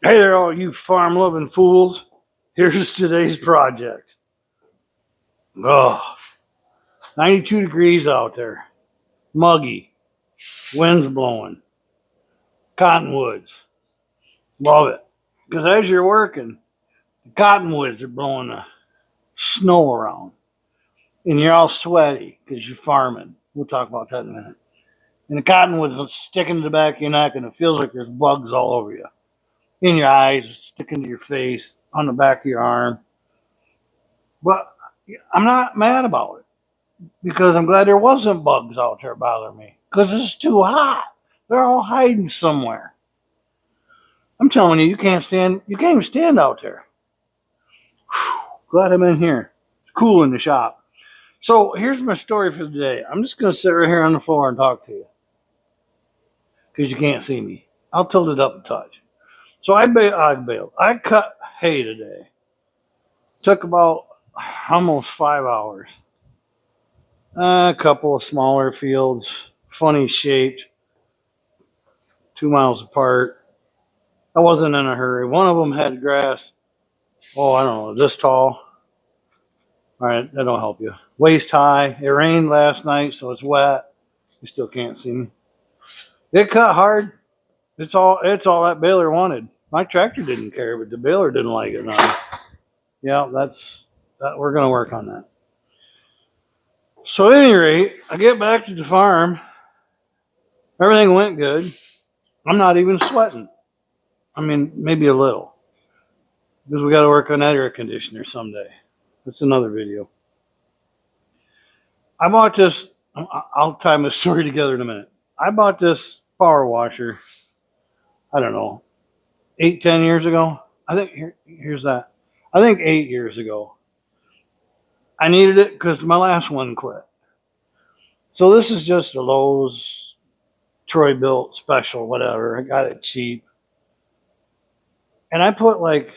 Hey there, all you farm loving fools. Here's today's project. Oh, 92 degrees out there, muggy, winds blowing, cottonwoods. Love it. Because as you're working, the cottonwoods are blowing the snow around, and you're all sweaty because you're farming. We'll talk about that in a minute. And the cottonwoods are sticking to the back of your neck, and it feels like there's bugs all over you, in your eyes, sticking to your face, on the back of your arm. But I'm not mad about it, because I'm glad there wasn't bugs out there bothering me because it's too hot. They're all hiding somewhere. I'm telling you, you can't even stand out there. Whew, glad I'm in here. It's cool in the shop. So here's my story for the day. I'm just going to sit right here on the floor and talk to you because you can't see me. I'll tilt it up a touch. So I baled. I cut hay today. Took about almost 5 hours. A couple of smaller fields, funny shaped, 2 miles apart. I wasn't in a hurry. One of them had grass. Oh, I don't know, this tall. All right, that don't help you. Waist high. It rained last night, so it's wet. You still can't see me. It cut hard. It's all that baler wanted. My tractor didn't care, but the baler didn't like it none. Yeah, that's that. We're gonna work on that. So at any rate, I get back to the farm. Everything went good. I'm not even sweating. I mean, maybe a little, because we got to work on that air conditioner someday. That's another video. I bought this. I'll tie my story together in a minute. I bought this power washer, I don't know, 8, 10 years ago. I think here's that. I think 8 years ago. I needed it because my last one quit. So this is just a Lowe's Troy built special, whatever. I got it cheap. And I probably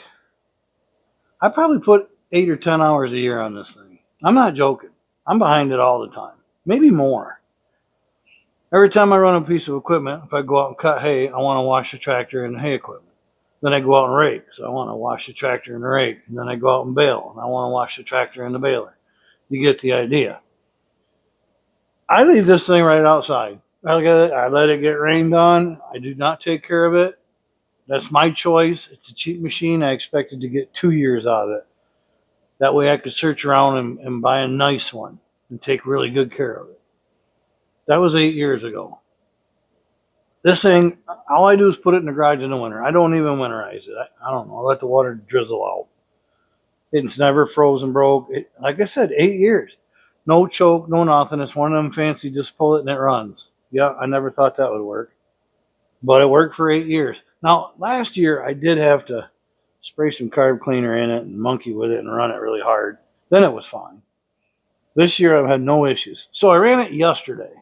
put 8 or 10 hours a year on this thing. I'm not joking. I'm behind it all the time, maybe more. Every time I run a piece of equipment, if I go out and cut hay, I want to wash the tractor and the hay equipment. Then I go out and rake, so I want to wash the tractor and the rake. And then I go out and bale, and I want to wash the tractor and the baler. You get the idea. I leave this thing right outside. I let it get rained on. I do not take care of it. That's my choice. It's a cheap machine. I expected to get 2 years out of it. That way I could search around and buy a nice one and take really good care of it. That was 8 years ago. This thing, all I do is put it in the garage in the winter. I don't even winterize it. I don't know. I let the water drizzle out. It's never frozen broke. Like I said, 8 years. No choke, no nothing. It's one of them fancy, just pull it and it runs. Yeah, I never thought that would work. But it worked for 8 years. Now, last year I did have to spray some carb cleaner in it and monkey with it and run it really hard. Then it was fine. This year I've had no issues. So I ran it yesterday.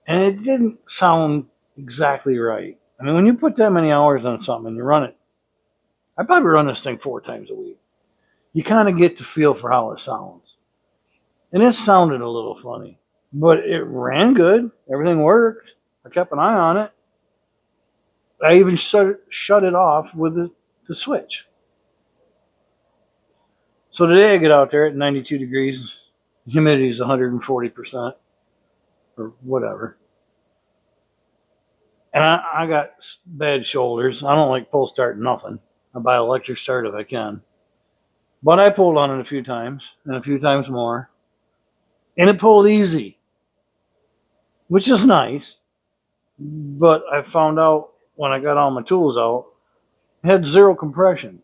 And it didn't sound exactly right. I mean, when you put that many hours on something and you run it, I probably run this thing 4 times a week. You kind of get the feel for how it sounds. And it sounded a little funny, but it ran good. Everything worked. I kept an eye on it. I even shut it off with the switch. So today I get out there at 92 degrees. Humidity is 140% or whatever. And I got bad shoulders. I don't like pull start nothing. I buy electric start if I can. But I pulled on it a few times and a few times more. And it pulled easy, which is nice. But I found out when I got all my tools out, it had zero compression.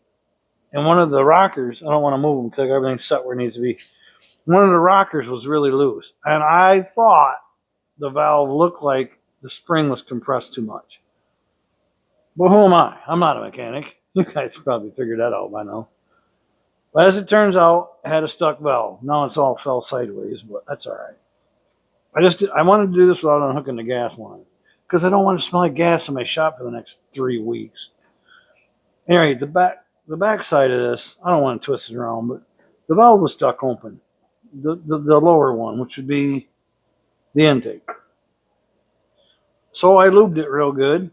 And one of the rockers, I don't want to move them because I got everything set where it needs to be. One of the rockers was really loose. And I thought the valve looked like the spring was compressed too much. But who am I? I'm not a mechanic. You guys probably figured that out by now. But as it turns out, it had a stuck valve. Now it's all fell sideways, but that's all right. I wanted to do this without unhooking the gas line because I don't want to smell like gas in my shop for the next 3 weeks. Anyway, the back side of this, I don't want to twist it around, but the valve was stuck open. The lower one, which would be the intake. So I lubed it real good.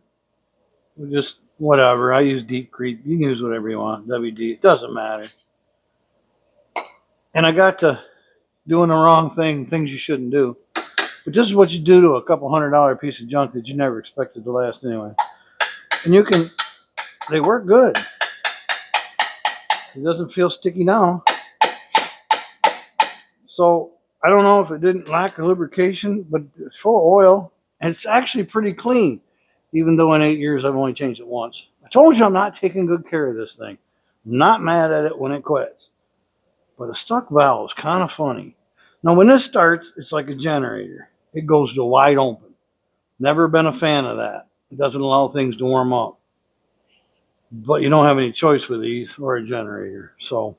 Just whatever. I use Deep Creek. You can use whatever you want. WD. It doesn't matter. And I got to doing the wrong thing, things you shouldn't do. But this is what you do to a couple $100 piece of junk that you never expected to last anyway. And you can, they work good. It doesn't feel sticky now. So I don't know if it didn't lack lubrication, but it's full of oil. And it's actually pretty clean, even though in 8 years I've only changed it once. I told you I'm not taking good care of this thing. I'm not mad at it when it quits. But a stuck valve is kind of funny. Now, when this starts, it's like a generator. It goes to wide open. Never been a fan of that. It doesn't allow things to warm up. But you don't have any choice with these or a generator. So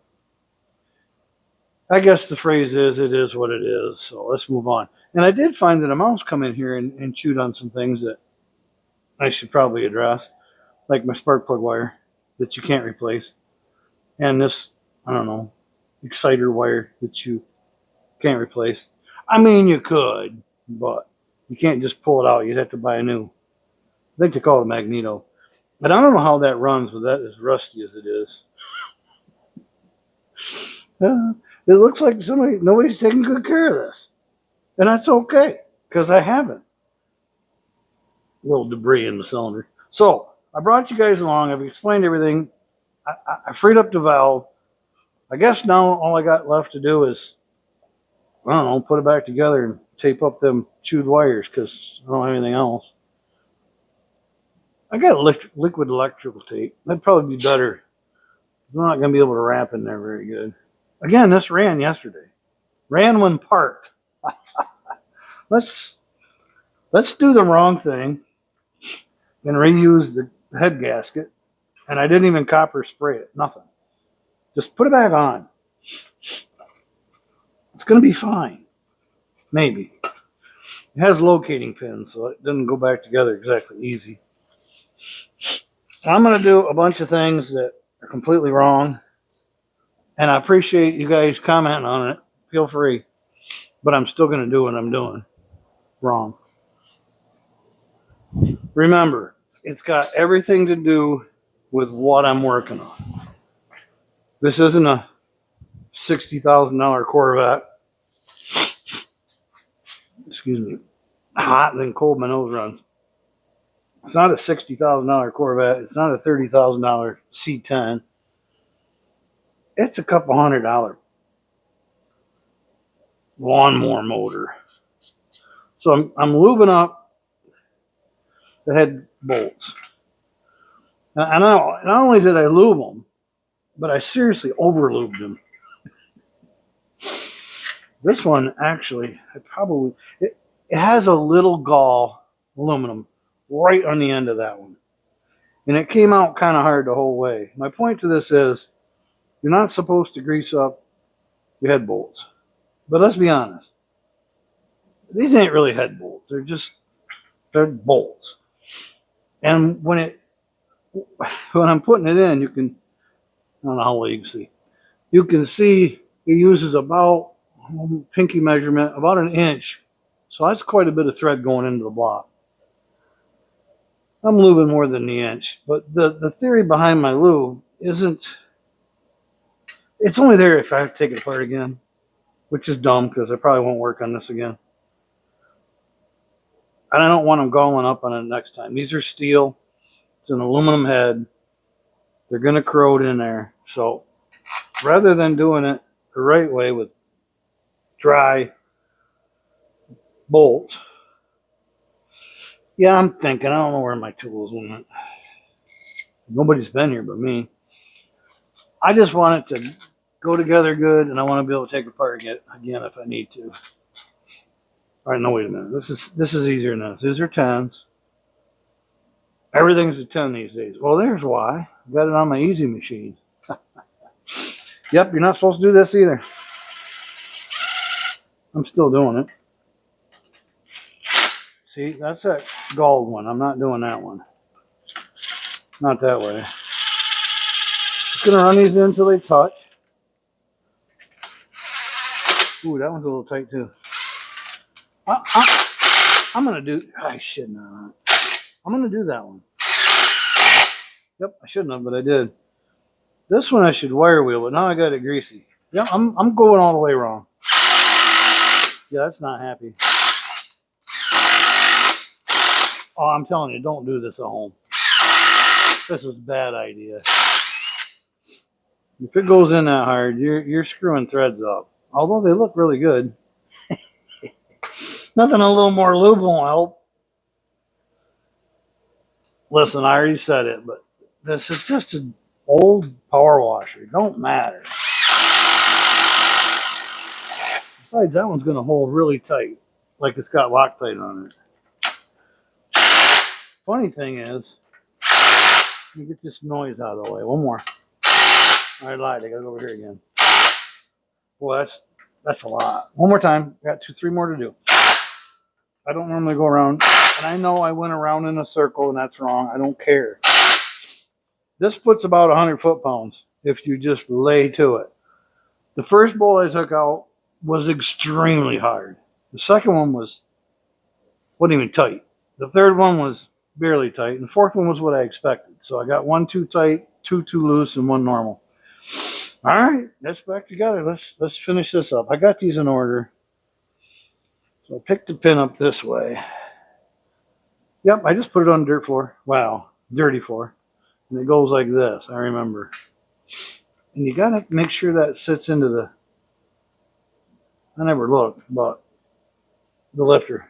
I guess the phrase is, it is what it is. So let's move on. And I did find that a mouse come in here and chewed on some things that I should probably address, like my spark plug wire that you can't replace. And this, I don't know, exciter wire that you can't replace. I mean, you could, but you can't just pull it out. You'd have to buy a new. I think they call it a magneto. But I don't know how that runs with that as rusty as it is. It looks like nobody's taking good care of this. And that's okay, because I haven't. A little debris in the cylinder. So I brought you guys along. I've explained everything. I freed up the valve. I guess now all I got left to do is, I don't know, put it back together and tape up them chewed wires, because I don't have anything else. I got liquid electrical tape. That'd probably be better. I'm not going to be able to wrap in there very good. Again, this ran yesterday. Ran when parked. Let's do the wrong thing and reuse the head gasket. And I didn't even copper spray it. Nothing. Just put it back on. It's going to be fine. Maybe. It has locating pins, so it doesn't go back together exactly easy. I'm going to do a bunch of things that are completely wrong. And I appreciate you guys commenting on it. Feel free. But I'm still going to do what I'm doing wrong. Remember, it's got everything to do with what I'm working on. This isn't a $60,000 Corvette. Excuse me. Hot and then cold my nose runs. It's not a $60,000 Corvette. It's not a $30,000 C10. It's a couple $100 lawnmower motor. So I'm lubing up the head bolts. And not only did I lube them, but I seriously over lubed them. This one actually, it has a little gall aluminum right on the end of that one. And it came out kind of hard the whole way. My point to this is, you're not supposed to grease up your head bolts. But let's be honest. These ain't really head bolts. They're bolts. And when I'm putting it in, you can, I don't know how well you can see. You can see it uses about, pinky measurement, about an inch. So that's quite a bit of thread going into the block. I'm lubing more than the inch. But the theory behind my lube isn't, it's only there if I have to take it apart again, which is dumb because I probably won't work on this again. And I don't want them galling up on it next time. These are steel. It's an aluminum head. They're going to corrode in there. So rather than doing it the right way with dry bolts, yeah, I'm thinking, I don't know where my tools went. Nobody's been here but me. I just want it to go together good, and I want to be able to take it apart again if I need to. All right, no, wait a minute. This is easier than this. These are 10s. Everything's a 10 these days. Well, there's why. I got it on my easy machine. Yep, you're not supposed to do this either. I'm still doing it. See, that's that gold one. I'm not doing that one. Not that way. Just going to run these in until they touch. Ooh, that one's a little tight too. I'm going to do, I should not. I'm going to do that one. Yep, I shouldn't have, but I did. This one I should wire wheel, but now I got it greasy. Yeah, I'm going all the way wrong. Yeah, that's not happy. Oh, I'm telling you, don't do this at home. This is a bad idea. If it goes in that hard, you're screwing threads up. Although they look really good. Nothing a little more lube won't help. Listen, I already said it, but this is just an old power washer. It don't matter. Besides, that one's going to hold really tight, like it's got Loctite on it. Funny thing is, let me get this noise out of the way. One more. I lied. I got to go over here again. Boy, that's a lot. One more time. Got 3 more to do. I don't normally go around, and I know I went around in a circle, and that's wrong. I don't care. This puts about 100 foot-pounds if you just lay to it. The first bolt I took out was extremely hard. The second one wasn't even tight. The third one was barely tight, and the fourth one was what I expected. So I got 1 too tight, 2 too loose, and 1 normal. All right, that's back together. Let's finish this up. I got these in order. So I picked the pin up this way. Yep, I just put it on dirt floor. Wow, dirty floor. And it goes like this, I remember. And you got to make sure that sits into the, I never looked, but the lifter.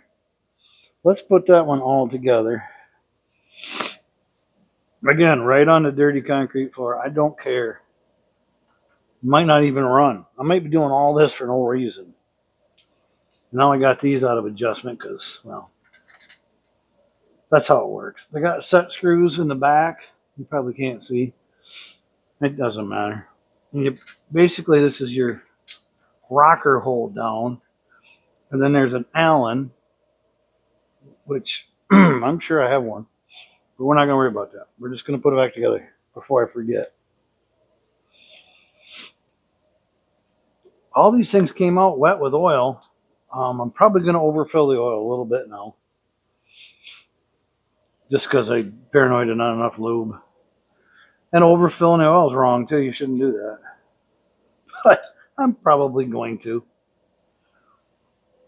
Let's put that one all together. Again, right on the dirty concrete floor. I don't care. Might not even run. I might be doing all this for no reason. Now I got these out of adjustment because, well, that's how it works. I got set screws in the back. You probably can't see. It doesn't matter. And basically, this is your rocker hold down. And then there's an Allen, which I'm sure I have one. But we're not going to worry about that. We're just going to put it back together before I forget. All these things came out wet with oil. I'm probably going to overfill the oil a little bit now. Just because I'm paranoid and not enough lube. And overfilling the oil is wrong too. You shouldn't do that. But I'm probably going to.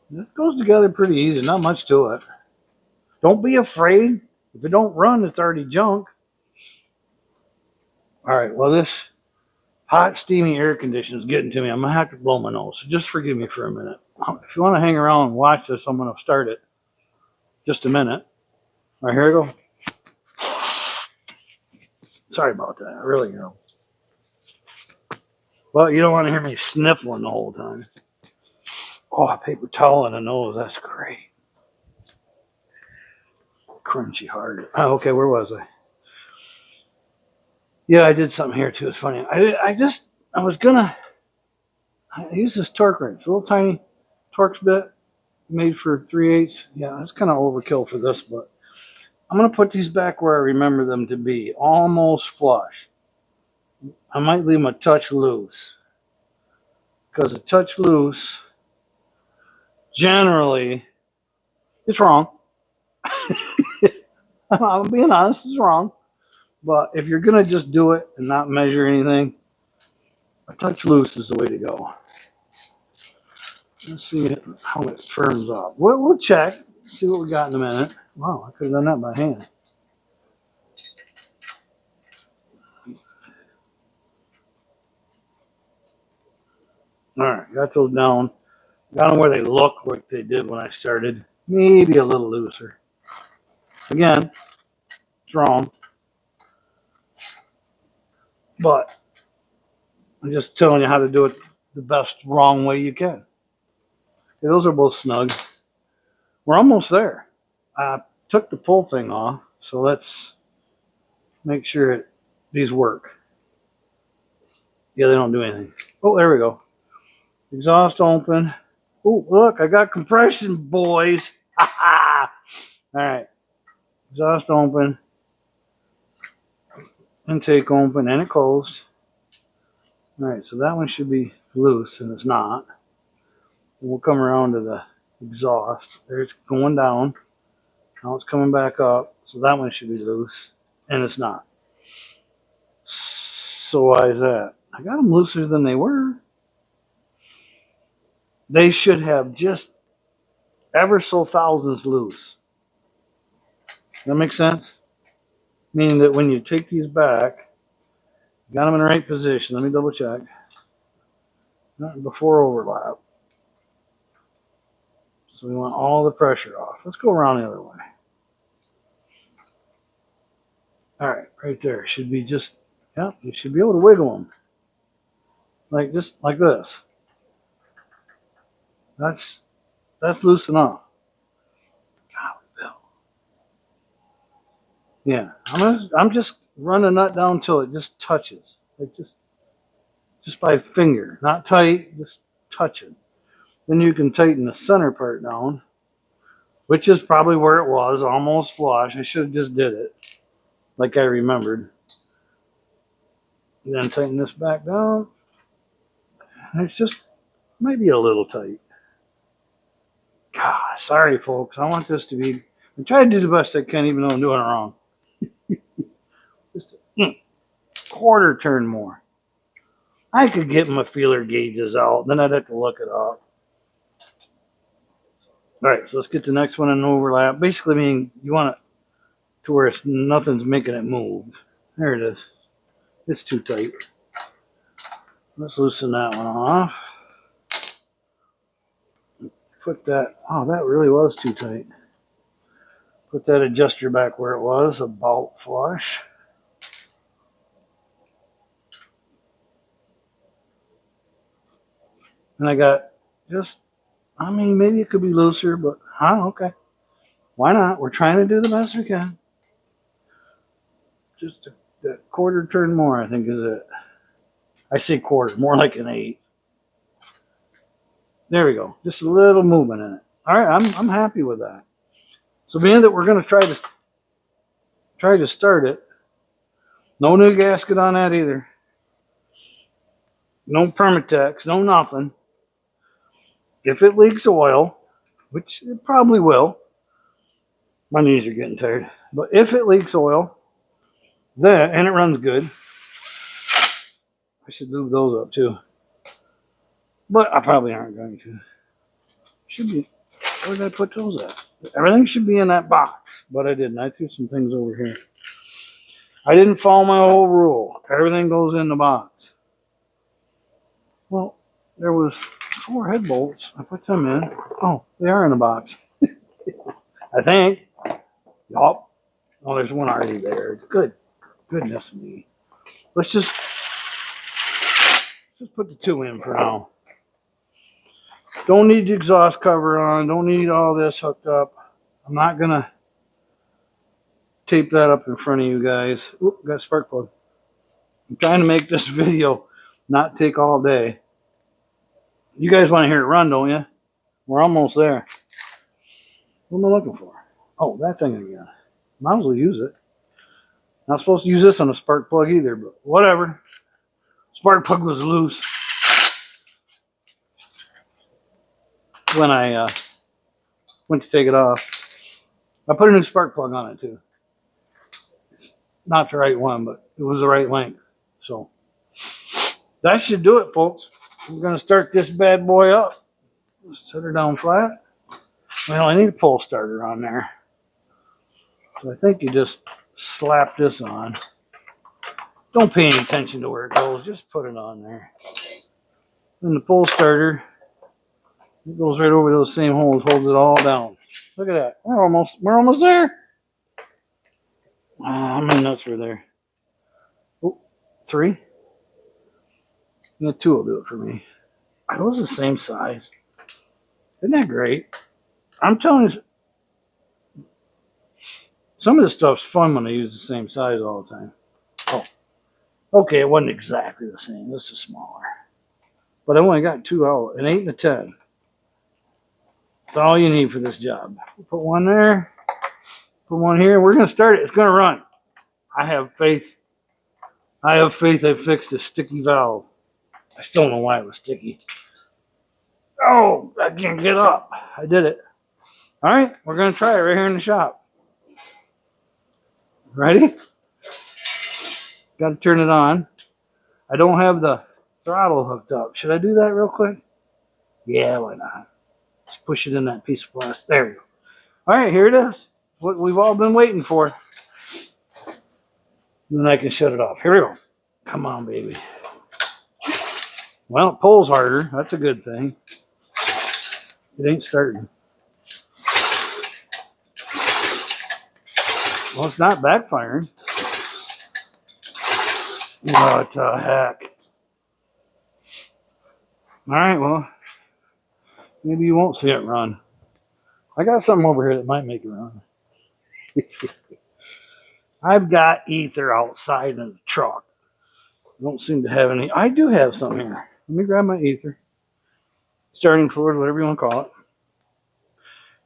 This goes together pretty easy. Not much to it. Don't be afraid. If it don't run, it's already junk. All right. Well, this hot, steamy air conditioner is getting to me. I'm going to have to blow my nose. So just forgive me for a minute. If you want to hang around and watch this, I'm going to start it. Just a minute. All right, here I go. Sorry about that. I really am. Well, you don't want to hear me sniffling the whole time. Oh, a paper towel in the nose. That's great. Crunchy hard. Oh, okay, where was I? Yeah, I did something here too. It's funny. I was gonna use this torque wrench. A little tiny Torx bit made for 3/8. Yeah, that's kind of overkill for this, but I'm gonna put these back where I remember them to be, almost flush. I might leave them a touch loose because a touch loose, generally, it's wrong. I'm being honest, it's wrong. But if you're gonna just do it and not measure anything, a touch loose is the way to go. Let's see how it firms up. We'll check, see what we got in a minute. Wow, I could have done that by hand. All right, got those down. Got them where they look like they did when I started. Maybe a little looser. Again, it's wrong. But I'm just telling you how to do it the best wrong way you can. Okay, those are both snug. We're almost there. I took the pull thing off, so let's make sure these work. Yeah, they don't do anything. Oh, there we go. Exhaust open. Oh, look, I got compression, boys. All right. Exhaust open. Intake open, and it closed. All right, so that one should be loose, and it's not. We'll come around to the exhaust. There it's going down. Now it's coming back up, so that one should be loose, and it's not. So why is that? I got them looser than they were. They should have just ever so thousandths loose. That makes sense? Meaning that when you take these back, you got them in the right position. Let me double check. Not before overlap. So we want all the pressure off. Let's go around the other way. All right, right there. Should be just, yeah, you should be able to wiggle them. Like just like this. That's loose enough. Yeah, I'm just running the nut down till it just touches. Like just by finger. Not tight, just touch it. Then you can tighten the center part down, which is probably where it was, almost flush. I should have just did it like I remembered. And then tighten this back down. And it's just maybe a little tight. God, sorry folks. I want this to be, I try to do the best I can even though I'm doing it wrong. Just a quarter turn more. I could get my feeler gauges out, then I'd have to look it up. All right, so let's get the next one in overlap. Basically, meaning you want it to where nothing's making it move. There it is. It's too tight. Let's loosen that one off. Put that, oh, that really was too tight. Put that adjuster back where it was, about flush. And I got just, I mean, maybe it could be looser, but okay. Why not? We're trying to do the best we can. Just a quarter turn more, I think, is it. I say quarter, more like an eighth. There we go. Just a little movement in it. All right, I'm happy with that. So being that we're going to try to start it. No new gasket on that either. No Permatex, no nothing. If it leaks oil, which it probably will, my knees are getting tired. But if it leaks oil, and it runs good, I should lube those up too. But I probably aren't going to. Should be. Where did I put those at? Everything should be in that box, but I didn't. I threw some things over here. I didn't follow my whole rule. Everything goes in the box. Well, there was 4 head bolts. I put them in. Oh, they are in the box. I think. Yup. Oh, there's one already there. Good. Goodness me. Let's just put the 2 in for now. Don't need the exhaust cover on. Don't need all this hooked up. I'm not going to tape that up in front of you guys. Oop, got a spark plug. I'm trying to make this video not take all day. You guys want to hear it run, don't you? We're almost there. What am I looking for? Oh, that thing again. Might as well use it. Not supposed to use this on a spark plug either, but whatever. Spark plug was loose when I went to take it off. I put a new spark plug on it too. It's not the right one, but it was the right length. So that should do it, folks. We're going to start this bad boy up. Set her down flat. Well, I need a pull starter on there. So I think you just slap this on. Don't pay any attention to where it goes. Just put it on there. And the pull starter, it goes right over those same holes, holds it all down. Look at that. We're almost there. How many nuts were there? Oh, 3. Yeah, 2 will do it for me. Are those the same size? Isn't that great? I'm telling you, some of this stuff's fun when I use the same size all the time. Oh, okay, it wasn't exactly the same. This is smaller. But I only got 2 out, an 8 and a 10. That's all you need for this job. Put one there, put one here. We're going to start it. It's going to run. I have faith. I fixed a sticky valve. I still don't know why it was sticky. Oh, I can't get up. I did it. All right, we're going to try it right here in the shop. Ready? Got to turn it on. I don't have the throttle hooked up. Should I do that real quick? Yeah, why not? Just push it in that piece of plastic. There we go. All right, here it is. What we've all been waiting for. Then I can shut it off. Here we go. Come on, baby. Well, it pulls harder. That's a good thing. It ain't starting. Well, it's not backfiring. What the heck? All right, well, maybe you won't see it run. I got something over here that might make it run. I've got ether outside in the truck. I don't seem to have any. I do have some here. Let me grab my ether. Starting fluid, whatever you want to call it.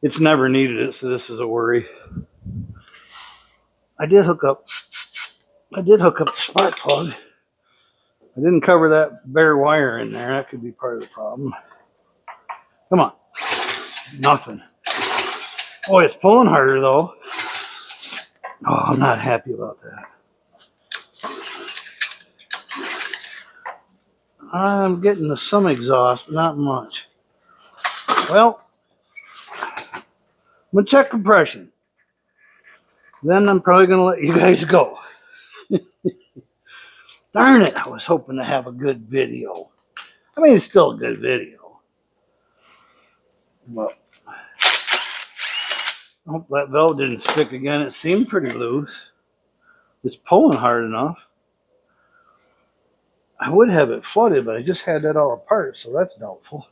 It's never needed it, so this is a worry. I did hook up the spark plug. I didn't cover that bare wire in there. That could be part of the problem. Come on. Nothing. Boy, it's pulling harder though. Oh, I'm not happy about that. I'm getting some exhaust, not much. Well, I'm going to check compression. Then I'm probably going to let you guys go. Darn it, I was hoping to have a good video. I mean, it's still a good video. Well, I hope that valve didn't stick again. It seemed pretty loose. It's pulling hard enough. I would have it flooded, but I just had that all apart, so that's doubtful.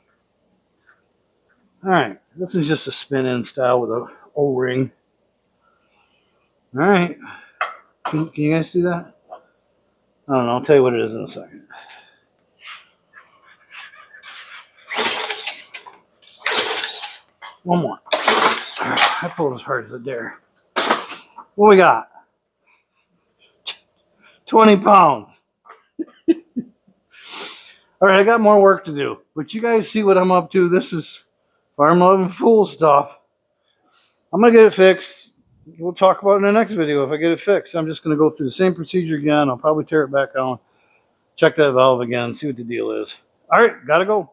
All right, this is just a spin-in style with a O-ring. All right, can you guys see that? I don't know, I'll tell you what it is in a second. One more. I pulled as hard as I dare. What we got? 20 pounds. All right, I got more work to do, but you guys see what I'm up to. This is Farm Loving Fool stuff. I'm going to get it fixed. We'll talk about it in the next video if I get it fixed. I'm just going to go through the same procedure again. I'll probably tear it back on, check that valve again, see what the deal is. All right, got to go.